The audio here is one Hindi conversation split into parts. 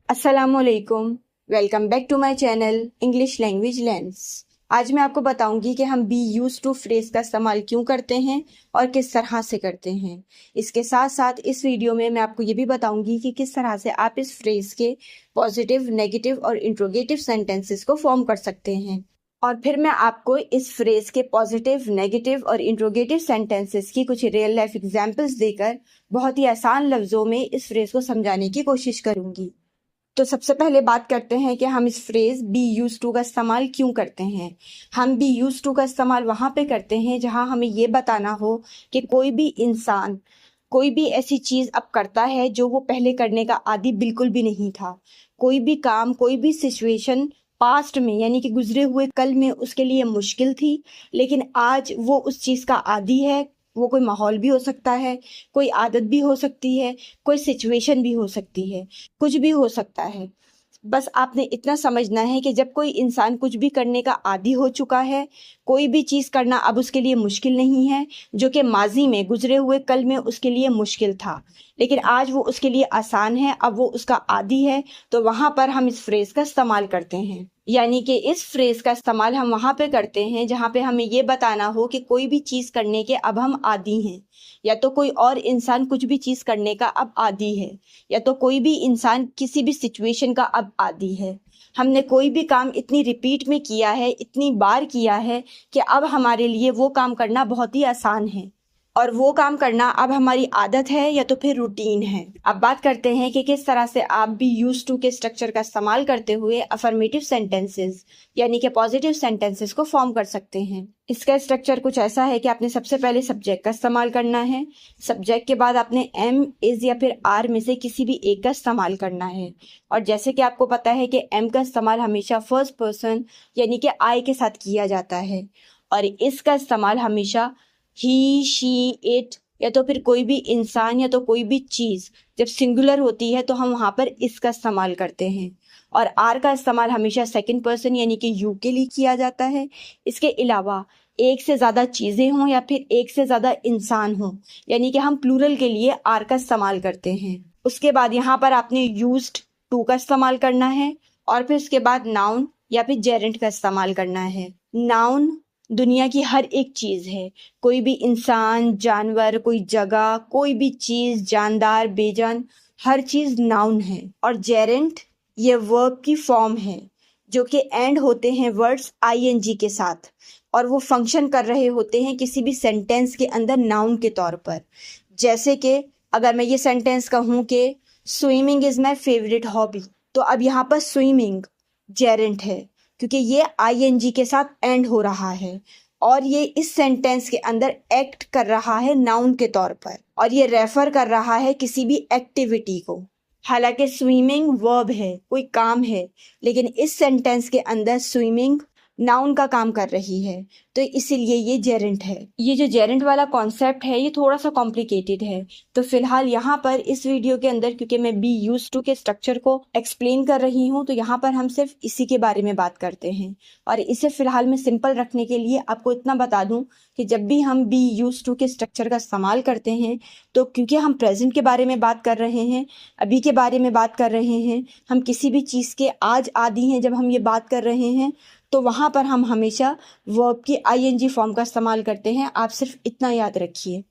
अस्सलामुअलैकुम। Welcome back to my channel English language lens. आज मैं आपको बताऊंगी कि हम बी यूज टू फ्रेज का इस्तेमाल क्यों करते हैं और किस तरह से करते हैं। इसके साथ साथ इस वीडियो में मैं आपको ये भी बताऊंगी कि किस तरह से आप इस फ्रेज के पॉजिटिव, नेगेटिव और इंट्रोगेटिव सेंटेंसेस को फॉर्म कर सकते हैं। और फिर मैं आपको इस फ्रेज के पॉजिटिव, नेगेटिव और इंट्रोगेटिव सेंटेंसेस की कुछ रियल लाइफ एग्जाम्पल्स देकर बहुत ही आसान लफ्जों में इस फ्रेज को समझाने की कोशिश करूंगी। तो सबसे पहले बात करते हैं कि हम इस फ्रेज बी यूज टू का इस्तेमाल क्यों करते हैं। हम बी यूज टू का इस्तेमाल वहाँ पे करते हैं जहाँ हमें ये बताना हो कि कोई भी इंसान कोई भी ऐसी चीज़ अब करता है जो वो पहले करने का आदी बिल्कुल भी नहीं था। कोई भी काम, कोई भी सिचुएशन पास्ट में यानी कि गुजरे हुए कल में उसके लिए मुश्किल थी, लेकिन आज वो उस चीज़ का आदी है। वो कोई माहौल भी हो सकता है, कोई आदत भी हो सकती है, कोई सिचुएशन भी हो सकती है, कुछ भी हो सकता है। बस आपने इतना समझना है कि जब कोई इंसान कुछ भी करने का आदी हो चुका है, कोई भी चीज़ करना अब उसके लिए मुश्किल नहीं है, जो कि माजी में गुजरे हुए कल में उसके लिए मुश्किल था, लेकिन आज वो उसके लिए आसान है, अब वो उसका आदी है, तो वहाँ पर हम इस फ्रेज़ का इस्तेमाल करते हैं। यानी कि इस फ्रेज़ का इस्तेमाल हम वहाँ पे करते हैं जहाँ पे हमें ये बताना हो कि कोई भी चीज़ करने के अब हम आदी हैं, या तो कोई और इंसान कुछ भी चीज़ करने का अब आदी है, या तो कोई भी इंसान किसी भी सिचुएशन का अब आदी है। हमने कोई भी काम इतनी रिपीट में किया है, इतनी बार किया है कि अब हमारे लिए वो काम करना बहुत ही आसान है, और वो काम करना अब हमारी आदत है या तो फिर रूटीन है। अब बात करते हैं कि किस तरह से आप भी यूज टू के स्ट्रक्चर का इस्तेमाल करते हुए अफर्मेटिव सेंटेंसेस यानी कि पॉजिटिव सेंटेंसेस को फॉर्म कर सकते हैं। इसका स्ट्रक्चर कुछ ऐसा है कि आपने सबसे पहले सब्जेक्ट का इस्तेमाल करना है। सब्जेक्ट के बाद आपने एम, इज या फिर आर में से किसी भी एक का इस्तेमाल करना है। और जैसे कि आपको पता है कि एम का इस्तेमाल हमेशा फर्स्ट पर्सन यानी कि आई के साथ किया जाता है, और इसका इस्तेमाल हमेशा ही, शी, इट या तो फिर कोई भी इंसान या तो कोई भी चीज़ जब सिंगुलर होती है तो हम वहाँ पर इसका इस्तेमाल करते हैं। और आर का इस्तेमाल हमेशा सेकंड पर्सन यानी कि यू के लिए किया जाता है। इसके अलावा एक से ज़्यादा चीज़ें हों या फिर एक से ज़्यादा इंसान हों, यानी कि हम प्लूरल के लिए आर का इस्तेमाल करते हैं। उसके बाद यहाँ पर आपने यूज्ड टू का इस्तेमाल करना है, और फिर उसके बाद नाउन या फिर जेरेंट का इस्तेमाल करना है। नाउन दुनिया की हर एक चीज़ है, कोई भी इंसान, जानवर, कोई जगह, कोई भी चीज़, जानदार, बेजान, हर चीज़ नाउन है। और जेरेंट ये वर्ब की फॉर्म है जो कि एंड होते हैं वर्ड्स आईएनजी के साथ, और वो फंक्शन कर रहे होते हैं किसी भी सेंटेंस के अंदर नाउन के तौर पर। जैसे कि अगर मैं ये सेंटेंस कहूँ कि swimming is my favourite hobby, तो अब यहाँ पर स्विमिंग जेरेंट है क्योंकि ये आईएनजी के साथ एंड हो रहा है, और ये इस सेंटेंस के अंदर एक्ट कर रहा है नाउन के तौर पर, और ये रेफर कर रहा है किसी भी एक्टिविटी को। हालांकि स्विमिंग वर्ब है, कोई काम है, लेकिन इस सेंटेंस के अंदर स्विमिंग नाउन का काम कर रही है, तो इसीलिए ये जेरेंट है। ये जो जेरेंट वाला कॉन्सेप्ट है ये थोड़ा सा कॉम्प्लिकेटेड है, तो फिलहाल यहाँ पर इस वीडियो के अंदर क्योंकि मैं बी यूज टू के स्ट्रक्चर को एक्सप्लेन कर रही हूँ तो यहाँ पर हम सिर्फ इसी के बारे में बात करते हैं। और इसे फिलहाल मैं सिंपल रखने के लिए आपको इतना बता दूँ कि जब भी हम बी यूज टू के स्ट्रक्चर का इस्तेमाल करते हैं तो क्योंकि हम प्रेजेंट के बारे में बात कर रहे हैं, अभी के बारे में बात कर रहे हैं, हम किसी भी चीज़ के आज आदी हैं जब हम ये बात कर रहे हैं, तो वहाँ पर हम हमेशा वर्ब की आईएनजी फॉर्म का इस्तेमाल करते हैं। आप सिर्फ इतना याद रखिए।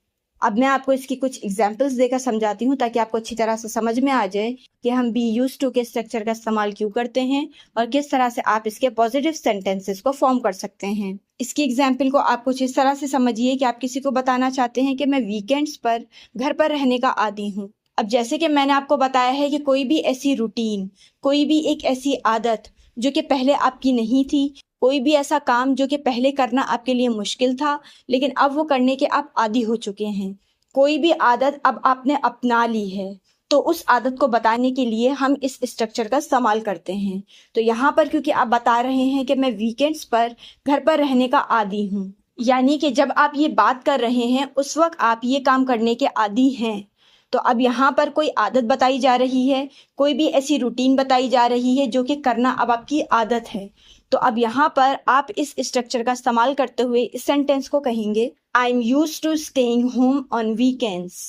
अब मैं आपको इसकी कुछ एग्जांपल्स देकर समझाती हूँ ताकि आपको अच्छी तरह से समझ में आ जाए कि हम बी यूज टू के स्ट्रक्चर का इस्तेमाल क्यों करते हैं और किस तरह से आप इसके पॉजिटिव सेंटेंसेस को फॉर्म कर सकते हैं। इसकी एग्जाम्पल को आप कुछ इस तरह से समझिए कि आप किसी को बताना चाहते हैं कि मैं वीकेंड्स पर घर पर रहने का आदी हूँ। अब जैसे कि मैंने आपको बताया है कि कोई भी ऐसी रूटीन, कोई भी एक ऐसी आदत जो कि पहले आपकी नहीं थी, कोई भी ऐसा काम जो कि पहले करना आपके लिए मुश्किल था लेकिन अब वो करने के आप आदी हो चुके हैं, कोई भी आदत अब आपने अपना ली है, तो उस आदत को बताने के लिए हम इस स्ट्रक्चर का इस्तेमाल करते हैं। तो यहाँ पर क्योंकि आप बता रहे हैं कि मैं वीकेंड्स पर घर पर रहने का आदी हूँ, यानी कि जब आप ये बात कर रहे हैं उस वक्त आप ये काम करने के आदी हैं, तो अब यहाँ पर कोई आदत बताई जा रही है, कोई भी ऐसी रूटीन बताई जा रही है जो कि करना अब आपकी आदत है। तो अब यहाँ पर आप इस स्ट्रक्चर का इस्तेमाल करते हुए इस सेंटेंस को कहेंगे, I am use to staying home on weekends.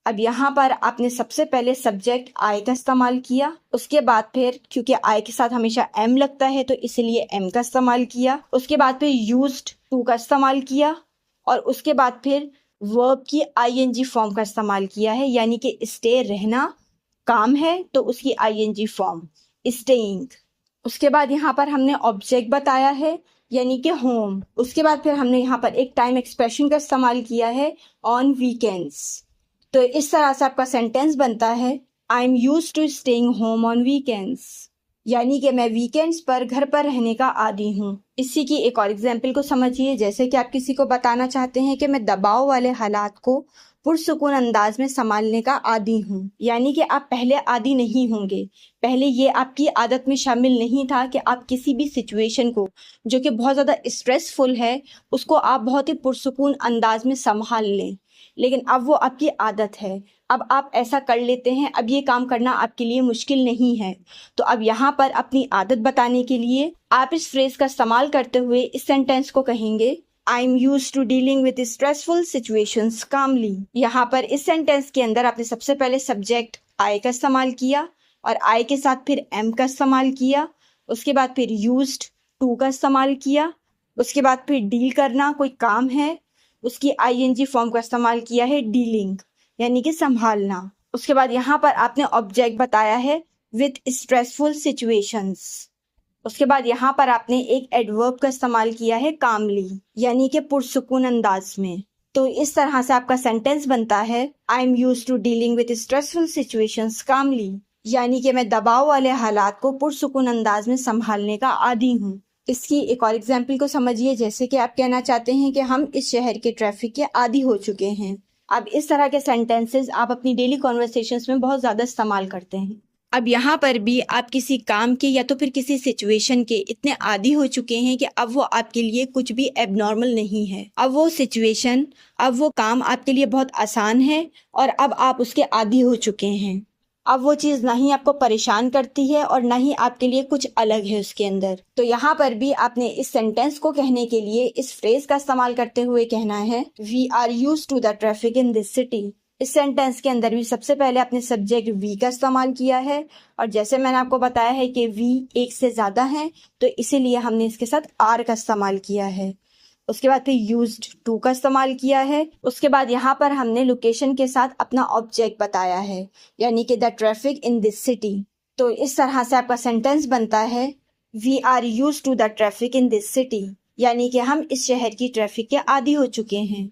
अब यहाँ पर आपने सबसे पहले सब्जेक्ट आई का इस्तेमाल किया, उसके बाद फिर क्योंकि आई के साथ हमेशा एम लगता है तो इसलिए एम का इस्तेमाल किया, उसके बाद फिर यूज्ड टू का इस्तेमाल किया और उसके बाद फिर वर्ब की आईएनजी फॉर्म का इस्तेमाल किया है, यानी कि स्टे रहना काम है तो उसकी आईएनजी फॉर्म स्टेइंग। उसके बाद यहाँ पर हमने ऑब्जेक्ट बताया है यानी कि होम। उसके बाद फिर हमने यहाँ पर एक टाइम एक्सप्रेशन का इस्तेमाल किया है ऑन वीकेंड्स। तो इस तरह से आपका सेंटेंस बनता है I am used to staying home on weekends, यानी कि मैं वीकेंड्स पर घर पर रहने का आदी हूँ। इसी की एक और एग्जाम्पल को समझिए, जैसे कि आप किसी को बताना चाहते हैं कि मैं दबाव वाले हालात को पुरसुकून अंदाज में संभालने का आदी हूँ, यानी कि आप पहले आदी नहीं होंगे, पहले ये आपकी आदत में शामिल नहीं था कि आप किसी भी सिचुएशन को जो कि बहुत ज़्यादा स्ट्रेसफुल है उसको आप बहुत ही पुरसुकून अंदाज में संभाल लें, लेकिन अब वो आपकी आदत है, अब आप ऐसा कर लेते हैं, अब ये काम करना आपके लिए मुश्किल नहीं है। तो अब यहाँ पर अपनी आदत बताने के लिए आप इस फ्रेज का इस्तेमाल करते हुए इस सेंटेंस को कहेंगे I am use to dealing with stressful situations calmly. यहाँ पर इस सेंटेंस के अंदर आपने सबसे पहले सब्जेक्ट आई का इस्तेमाल किया और आई के साथ फिर एम का इस्तेमाल किया, उसके बाद फिर यूज्ड टू का इस्तेमाल किया, उसके बाद फिर डील करना कोई काम है उसकी आईएनजी फॉर्म का इस्तेमाल किया है डीलिंग, यानी कि संभालना। उसके बाद यहाँ पर आपने ऑब्जेक्ट बताया है विद स्ट्रेसफुल सिचुएशंस। उसके बाद यहाँ पर आपने एक एडवर्ब का इस्तेमाल किया है कामली, यानी कि पुरसुकून अंदाज में। तो इस तरह से आपका सेंटेंस बनता है I am used to dealing with stressful situations calmly, यानी कि मैं दबाव वाले हालात को पुरसुकून अंदाज में संभालने का आदी हूँ। इसकी एक और एग्जाम्पल को समझिए, जैसे कि आप कहना चाहते हैं कि हम इस शहर के ट्रैफिक के आदी हो चुके हैं। अब इस तरह के सेंटेंसेस आप अपनी डेली कॉन्वर्सेशंस में बहुत ज़्यादा इस्तेमाल करते हैं। अब यहाँ पर भी आप किसी काम के या तो फिर किसी सिचुएशन के इतने आदी हो चुके हैं कि अब वो आपके लिए कुछ भी एबनॉर्मल नहीं है, अब वो सिचुएशन, अब वो काम आपके लिए बहुत आसान है और अब आप उसके आदी हो चुके हैं। अब वो चीज़ ना ही आपको परेशान करती है और ना ही आपके लिए कुछ अलग है उसके अंदर। तो यहाँ पर भी आपने इस सेंटेंस को कहने के लिए इस फ्रेज का इस्तेमाल करते हुए कहना है we are used to the traffic in this city. इस सेंटेंस के अंदर भी सबसे पहले आपने सब्जेक्ट वी का इस्तेमाल किया है और जैसे मैंने आपको बताया है कि वी एक से ज़्यादा है तो इसीलिए हमने इसके साथ आर का इस्तेमाल किया है। उसके बाद फिर यूज्ड टू का इस्तेमाल किया है। उसके बाद यहाँ पर हमने लोकेशन के साथ अपना ऑब्जेक्ट बताया है, यानी कि the traffic in this city. तो इस तरह से आपका सेंटेंस बनता है we are used to the traffic in this city, यानी कि हम इस शहर की ट्रैफिक के आदी हो चुके हैं।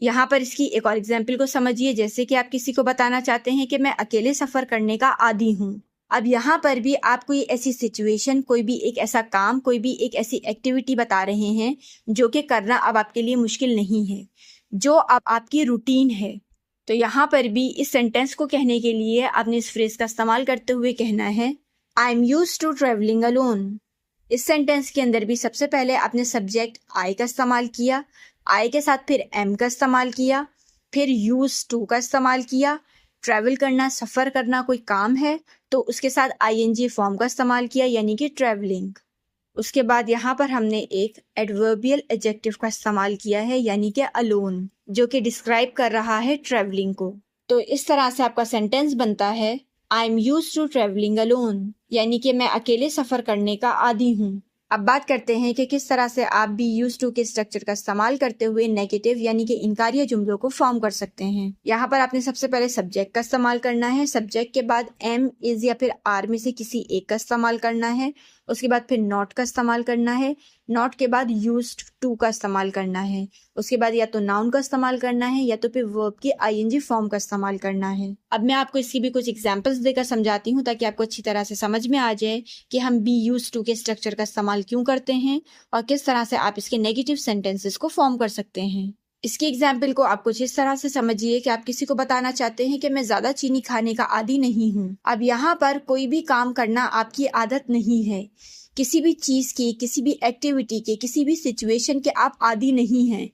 यहाँ पर इसकी एक और एग्जाम्पल को समझिए, जैसे कि आप किसी को बताना चाहते हैं कि मैं अकेले सफ़र करने का आदी हूँ। अब यहाँ पर भी आप कोई ऐसी सिचुएशन, कोई भी एक ऐसा काम, कोई भी एक ऐसी एक्टिविटी बता रहे हैं जो कि करना अब आपके लिए मुश्किल नहीं है, जो अब आपकी रूटीन है। तो यहाँ पर भी इस सेंटेंस को कहने के लिए आपने इस फ्रेज का इस्तेमाल करते हुए कहना है I am used to travelling alone. इस सेंटेंस के अंदर भी सबसे पहले आपने सब्जेक्ट आई का इस्तेमाल किया, आई के साथ फिर एम का इस्तेमाल किया, फिर यूज टू का इस्तेमाल किया। ट्रैवल करना, सफ़र करना कोई काम है तो उसके साथ आईएनजी फॉर्म का इस्तेमाल किया, यानी कि ट्रैवलिंग। उसके बाद यहाँ पर हमने एक एडवर्बियल एडजेक्टिव का इस्तेमाल किया है, यानी कि अलोन, जो कि डिस्क्राइब कर रहा है ट्रैवलिंग को। तो इस तरह से आपका सेंटेंस बनता है I am used to travelling alone, यानी कि मैं अकेले सफ़र करने का आदी हूँ। अब बात करते हैं कि किस तरह से आप बी यूज्ड टू के स्ट्रक्चर का इस्तेमाल करते हुए नेगेटिव यानी कि इनकारिया जुमलों को फॉर्म कर सकते हैं। यहाँ पर आपने सबसे पहले सब्जेक्ट का इस्तेमाल करना है, सब्जेक्ट के बाद एम, इज या फिर आर में से किसी एक का इस्तेमाल करना है। उसके बाद फिर नॉट का इस्तेमाल करना है, नॉट के बाद यूज्ड टू का इस्तेमाल करना है। उसके बाद या तो नाउन का इस्तेमाल करना है या तो फिर वर्ब की आईएनजी फॉर्म का इस्तेमाल करना है। अब मैं आपको इसकी भी कुछ एग्जांपल्स देकर समझाती हूँ ताकि आपको अच्छी तरह से समझ में आ जाए कि हम बी यूज्ड टू के स्ट्रक्चर का इस्तेमाल क्यों करते हैं और किस तरह से आप इसके नेगेटिव सेंटेंसेस को फॉर्म कर सकते हैं। इसकी एग्जाम्पल को आप कुछ इस तरह से समझिए कि आप किसी को बताना चाहते हैं कि मैं ज्यादा चीनी खाने का आदी नहीं हूँ। अब यहाँ पर कोई भी काम करना आपकी आदत नहीं है, किसी भी चीज की, किसी भी एक्टिविटी के, किसी भी सिचुएशन के आप आदी नहीं हैं।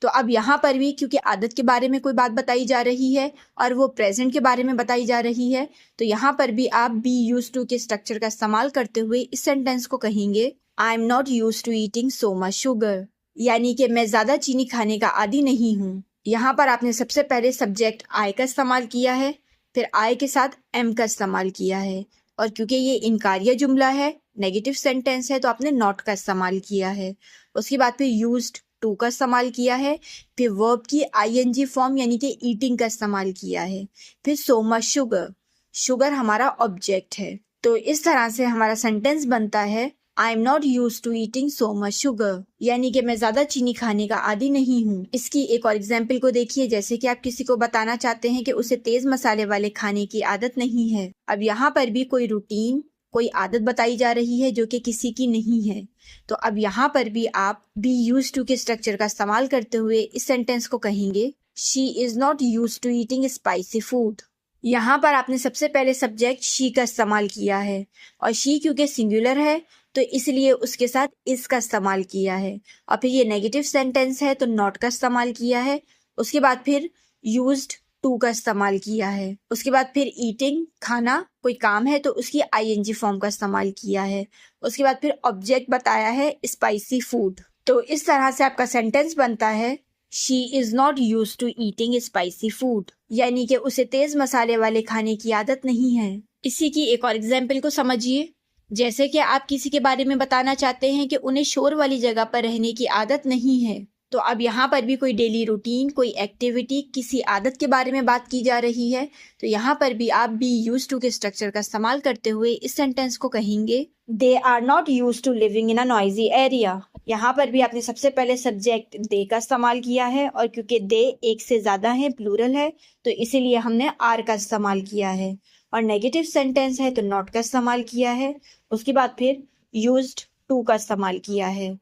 तो अब यहाँ पर भी क्योंकि आदत के बारे में कोई बात बताई जा रही है और वो प्रेजेंट के बारे में बताई जा रही है, तो यहाँ पर भी आप बी यूज्ड टू के स्ट्रक्चर का इस्तेमाल करते हुए इस सेंटेंस को कहेंगे I am not used to eating so much sugar, यानी कि मैं ज्यादा चीनी खाने का आदी नहीं हूँ। यहाँ पर आपने सबसे पहले सब्जेक्ट आई का इस्तेमाल किया है, फिर आई के साथ एम का इस्तेमाल किया है, और क्योंकि ये इनकारिया जुमला है, नेगेटिव सेंटेंस है, तो आपने नॉट का इस्तेमाल किया है। उसके बाद फिर यूज्ड टू का इस्तेमाल किया है, फिर वर्ब की आईएनजी फॉर्म यानी कि ईटिंग का इस्तेमाल किया है, फिर सो मच शुगर, शुगर हमारा ऑब्जेक्ट है। तो इस तरह से हमारा सेंटेंस बनता है I am not use to eating so much sugar, यानी कि मैं ज्यादा चीनी खाने का आदी नहीं हूँ। इसकी एक और एग्जाम्पल को देखिए, जैसे कि आप किसी को बताना चाहते हैं कि उसे तेज मसाले वाले खाने की आदत नहीं है। अब यहाँ पर भी कोई रूटीन, कोई आदत बताई जा रही है जो कि किसी की नहीं है। तो अब यहाँ पर भी आप बी यूज टू के स्ट्रक्चर का इस्तेमाल करते हुए इस सेंटेंस को कहेंगे she is not use to eating spicy food. यहाँ पर आपने सबसे पहले सब्जेक्ट शी का इस्तेमाल किया है, और शी क्योंकि सिंगुलर है तो इसलिए उसके साथ इस का इस्तेमाल किया है, और फिर ये नेगेटिव सेंटेंस है तो नॉट का इस्तेमाल किया है। उसके बाद फिर यूज्ड टू का इस्तेमाल किया है। उसके बाद फिर ईटिंग, खाना, कोई काम है तो उसकी आईएनजी फॉर्म का इस्तेमाल किया है। उसके बाद फिर ऑब्जेक्ट बताया है स्पाइसी फूड। तो इस तरह से आपका सेंटेंस बनता है she is not use to eating spicy food, यानी कि उसे तेज मसाले वाले खाने की आदत नहीं है। इसी की एक और एग्जाम्पल को समझिए, जैसे कि आप किसी के बारे में बताना चाहते हैं कि उन्हें शोर वाली जगह पर रहने की आदत नहीं है। तो अब यहाँ पर भी कोई डेली रूटीन, कोई एक्टिविटी, किसी आदत के बारे में बात की जा रही है। तो यहाँ पर भी आप बी यूज टू के स्ट्रक्चर का इस्तेमाल करते हुए इस सेंटेंस को कहेंगे they are not use to living in a noisy area. यहाँ पर भी आपने सबसे पहले सब्जेक्ट दे का इस्तेमाल किया है, और क्योंकि दे एक से ज्यादा है, प्लूरल है, तो इसीलिए हमने आर का इस्तेमाल किया है। और नेगेटिव सेंटेंस है तो नॉट का इस्तेमाल किया है। उसके बाद फिर यूज्ड टू का इस्तेमाल किया है।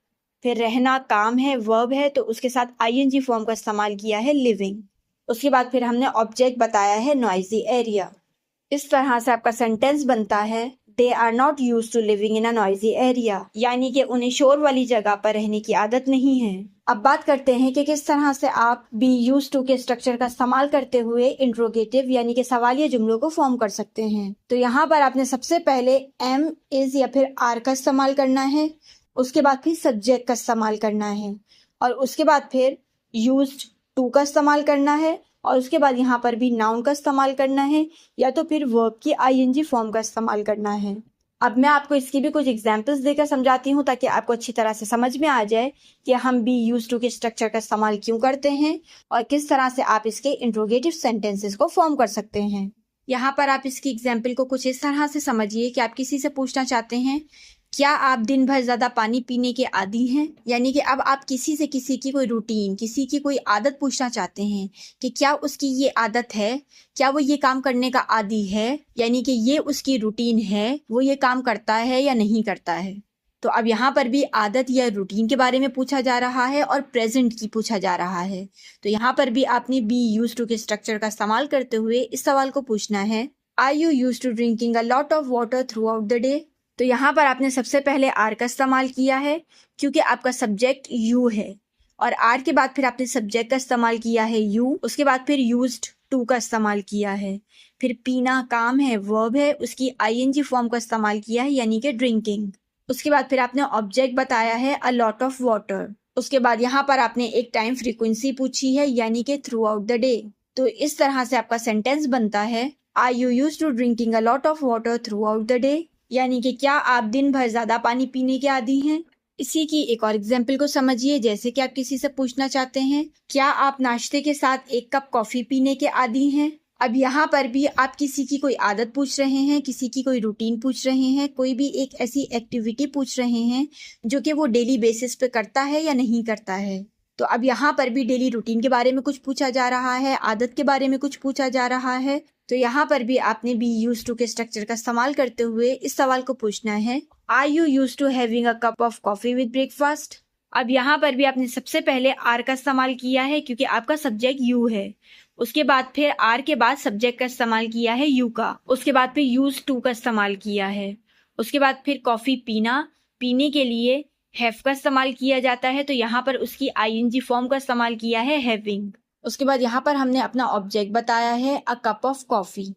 फिर रहना काम है, वर्ब है, तो उसके साथ आईएनजी फॉर्म का इस्तेमाल किया है लिविंग। उसके बाद फिर हमने ऑब्जेक्ट बताया है नॉइजी एरिया। इस तरह से आपका सेंटेंस बनता है they are not use to living in a noisy area, यानी कि उन्हें शोर वाली जगह पर रहने की आदत नहीं है। अब बात करते हैं कि किस तरह से आप बी यूज टू के स्ट्रक्चर का इस्तेमाल करते हुए इंट्रोगेटिव यानी कि सवालिया जुमलों को फॉर्म कर सकते हैं। तो यहाँ पर आपने सबसे पहले एम, इज या फिर आर का इस्तेमाल करना है। उसके बाद फिर सब्जेक्ट का इस्तेमाल करना है, और उसके बाद फिर यूज्ड टू का इस्तेमाल करना है, और उसके बाद यहाँ पर भी नाउन का इस्तेमाल करना है, या तो फिर वर्ब की आईएनजी फॉर्म का इस्तेमाल करना है। अब मैं आपको इसकी भी कुछ एग्जांपल्स देकर समझाती हूँ ताकि आपको अच्छी तरह से समझ में आ जाए कि हम बी यूज टू के स्ट्रक्चर का इस्तेमाल क्यों करते हैं और किस तरह से आप इसके इंट्रोगेटिव सेंटेंसेस को फॉर्म कर सकते हैं। यहाँ पर आप इसकी एग्जाम्पल को कुछ इस तरह से समझिए कि आप किसी से पूछना चाहते हैं क्या आप दिन भर ज्यादा पानी पीने के आदी हैं, यानी कि अब आप किसी से किसी की कोई रूटीन, किसी की कोई आदत पूछना चाहते हैं कि क्या उसकी ये आदत है, क्या वो ये काम करने का आदी है, यानी कि ये उसकी रूटीन है, वो ये काम करता है या नहीं करता है। तो अब यहाँ पर भी आदत या रूटीन के बारे में पूछा जा रहा है और प्रेजेंट की पूछा जा रहा है। तो यहाँ पर भी आपने बी यूज टू के स्ट्रक्चर का इस्तेमाल करते हुए इस सवाल को पूछना है are you use to drinking a lot of water throughout the day. तो यहाँ पर आपने सबसे पहले आर का इस्तेमाल किया है क्योंकि आपका सब्जेक्ट यू है, और आर के बाद फिर आपने सब्जेक्ट का इस्तेमाल किया है यू, उसके बाद फिर यूज्ड टू का इस्तेमाल किया है, फिर पीना काम है, वर्ब है, उसकी आईएनजी फॉर्म का इस्तेमाल किया है यानी कि ड्रिंकिंग। उसके बाद फिर आपने ऑब्जेक्ट बताया है अ लॉट ऑफ वाटर। उसके बाद यहाँ पर आपने एक टाइम फ्रीक्वेंसी पूछी है यानी कि थ्रू आउट द डे। तो इस तरह से आपका सेंटेंस बनता है are you use to drinking a lot of water throughout the day, यानी कि क्या आप दिन भर ज्यादा पानी पीने के आदी हैं। इसी की एक और एग्जाम्पल को समझिए, जैसे कि आप किसी से पूछना चाहते हैं क्या आप नाश्ते के साथ एक कप कॉफी पीने के आदी हैं। अब यहाँ पर भी आप किसी की कोई आदत पूछ रहे हैं, किसी की कोई रूटीन पूछ रहे हैं, कोई भी एक ऐसी एक्टिविटी पूछ रहे हैं जो कि वो डेली बेसिस पे करता है या नहीं करता है। तो अब यहाँ पर भी डेली रूटीन के बारे में कुछ पूछा जा रहा है, आदत के बारे में कुछ पूछा जा रहा है। तो यहाँ पर भी आपने बी यूज टू के स्ट्रक्चर का इस्तेमाल करते हुए इस सवाल को पूछना है are you use to having a cup of coffee with breakfast. अब यहाँ पर भी आपने सबसे पहले आर का इस्तेमाल किया है क्योंकि आपका सब्जेक्ट यू है। उसके बाद फिर आर के बाद सब्जेक्ट का इस्तेमाल किया है यू का। उसके बाद फिर यूज टू का इस्तेमाल किया है। उसके बाद फिर कॉफी पीना, पीने के लिए हैव का इस्तेमाल किया जाता है, तो यहाँ पर उसकी आईएनजी फॉर्म का इस्तेमाल किया है हैविंग। उसके बाद यहाँ पर हमने अपना ऑब्जेक्ट बताया है अ कप ऑफ कॉफी।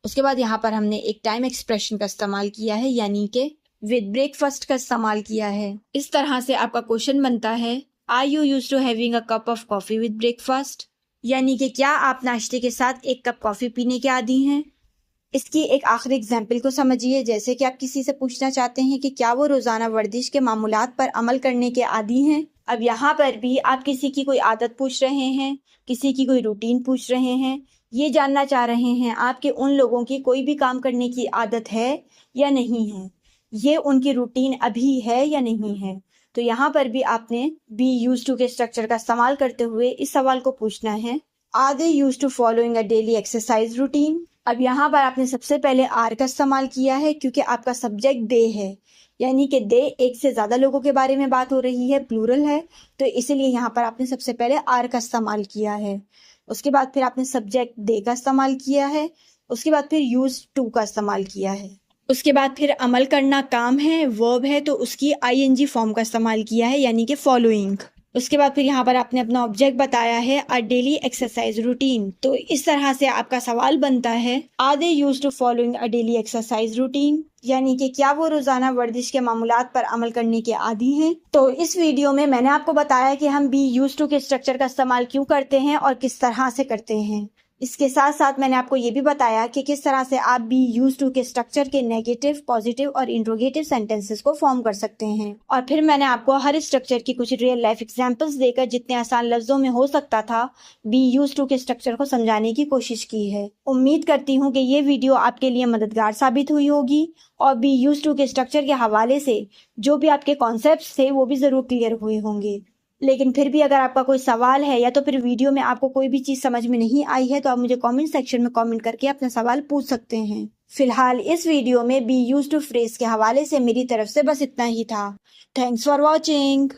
उसके बाद यहाँ पर हमने एक टाइम एक्सप्रेशन का इस्तेमाल किया है यानी कि विद ब्रेकफास्ट का इस्तेमाल किया है। इस तरह से आपका क्वेश्चन बनता है are you use to having a cup of coffee with breakfast, यानी कि क्या आप नाश्ते के साथ एक कप कॉफ़ी पीने के आदी हैं। इसकी एक आखिरी एग्जाम्पल को समझिए, जैसे कि आप किसी से पूछना चाहते हैं कि क्या वो रोज़ाना वर्जिश के मामूलात पर अमल करने के आदी हैं। अब यहाँ पर भी आप किसी की कोई आदत पूछ रहे हैं, किसी की कोई रूटीन पूछ रहे हैं, ये जानना चाह रहे हैं आपके उन लोगों की कोई भी काम करने की आदत है या नहीं है, ये उनकी रूटीन अभी है या नहीं है। तो यहाँ पर भी आपने बी यूज टू के स्ट्रक्चर का इस्तेमाल करते हुए इस सवाल को पूछना है, are they use to following a daily exercise routine. अब यहाँ पर आपने सबसे पहले आर का इस्तेमाल किया है क्योंकि आपका सब्जेक्ट दे है, यानी कि दे एक से ज़्यादा लोगों के बारे में बात हो रही है, प्लूरल है, तो इसीलिए यहाँ पर आपने सबसे पहले आर का इस्तेमाल किया है। उसके बाद फिर आपने सब्जेक्ट दे का इस्तेमाल किया है, उसके बाद फिर यूज टू का इस्तेमाल किया है, उसके बाद फिर अमल करना काम है, वर्ब है, तो उसकी आईएनजी फॉर्म का इस्तेमाल किया है, यानी कि फॉलोइंग। उसके बाद फिर यहाँ पर आपने अपना ऑब्जेक्ट बताया है अ डेली एक्सरसाइज रूटीन। तो इस तरह से आपका सवाल बनता है, are they use to following a daily exercise routine, यानी कि क्या वो रोजाना वर्जिश के मामूलात पर अमल करने के आदी हैं। तो इस वीडियो में मैंने आपको बताया कि हम बी यूज टू के स्ट्रक्चर का इस्तेमाल क्यों करते हैं और किस तरह से करते हैं। इसके साथ साथ मैंने आपको ये भी बताया कि किस तरह से आप बी यूज टू के स्ट्रक्चर के नेगेटिव, पॉजिटिव और इंट्रोगेटिव सेंटेंसेस को फॉर्म कर सकते हैं। और फिर मैंने आपको हर स्ट्रक्चर की कुछ रियल लाइफ एग्जांपल्स देकर जितने आसान लफ्जों में हो सकता था बी यूज टू के स्ट्रक्चर को समझाने की कोशिश की है। उम्मीद करती हूँ कि ये वीडियो आपके लिए मददगार साबित हुई होगी और बी यूज टू के स्ट्रक्चर के हवाले से जो भी आपके कॉन्सेप्ट थे वो भी जरूर क्लियर हुए होंगे। लेकिन फिर भी अगर आपका कोई सवाल है या तो फिर वीडियो में आपको कोई भी चीज़ समझ में नहीं आई है तो आप मुझे कमेंट सेक्शन में कमेंट करके अपना सवाल पूछ सकते हैं। फिलहाल इस वीडियो में बी यूज टू फ्रेज के हवाले से मेरी तरफ से बस इतना ही था। Thanks for watching.